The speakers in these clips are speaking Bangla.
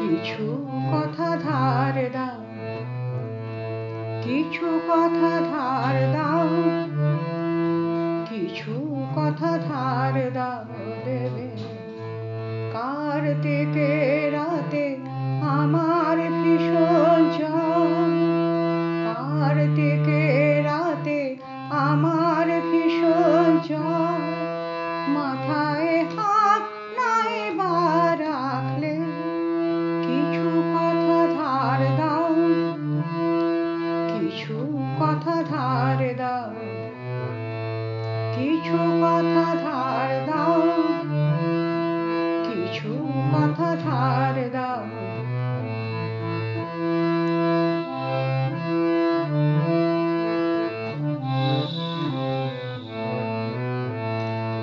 কিছু কথা ধার দাও, কিছু কথা ধার দাও, কিছু কথা ধার দাও দেবে। কার্তিকে রাতে আমার ভীষণ জ্বর, কার্তিকে রাতে আমার ভীষণ জ্বর, মাথায় হাত নাই বা রাখলে কিছু কথা ধার দাও, কিছু কথা ধার দাও, কিছু কথা ধার দাও, কিছু কথা ধার দাও।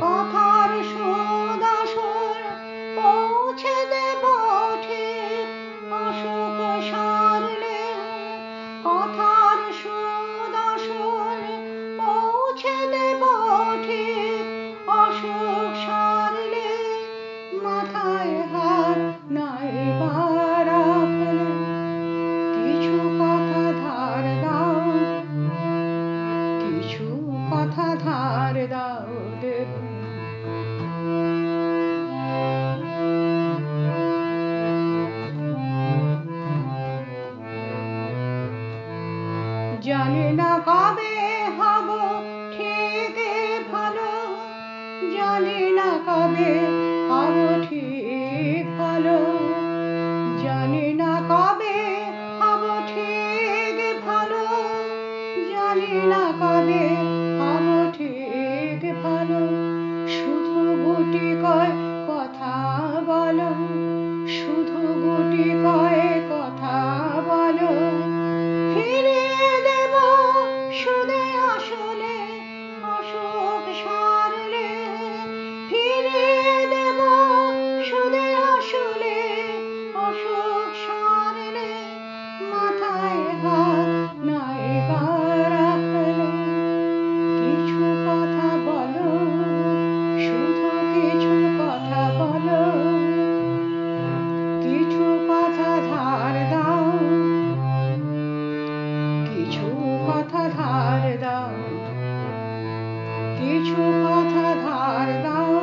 কথার সুদ আসল পৌঁছে দেব ঠিক অসুখ সারলে, কথার সুদ আসল পৌঁছে দেব ঠিক অসুখ সারলে, মাথায় হাত নাই বা রাখলে কিছু কথা ধার দাও, কিছু কথা ধার দাও দেবে। জানি না কবে হব ঠিক ভালো, জানি না কবে হব ঠিক ভালো, জানি না কবে হব ঠিক ভালো, জানি না কবে হব ঠিক ভালো। শুধু গুটি কয় কথা বলো, শুধু গুটি কয় কথা বলো, ফিরিয়ে দেব সুদে আসলে অসুখ সারলে, ফিরিয়ে দেব সুদে আসলে অসুখ সারলে, মাথায় হাত নাই বা রাখলে কিছু কথা বলো, শুধু কিছু কথা বলো, কিছু কথা ধার দাও, কিছু কথা ধার দাও, কিছু কথা ধার দাও,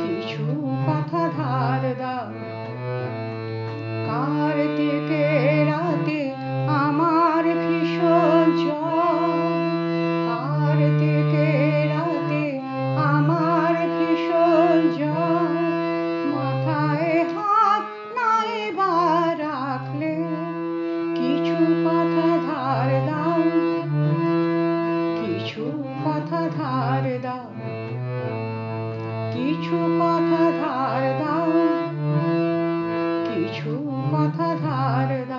কিছু কথা ধার দাও। কার্তিকে রাতে আমার ভীষণ জ্বর, কার্তিকে রাতে আমার ভীষণ জ্বর, মাথায় হাত নাই বা রাখলে কিছু কথা ধার দাও, কিছু কথা ধার দাও, কিছু কথা ধার দাও, কিছু কথা ধার দাও।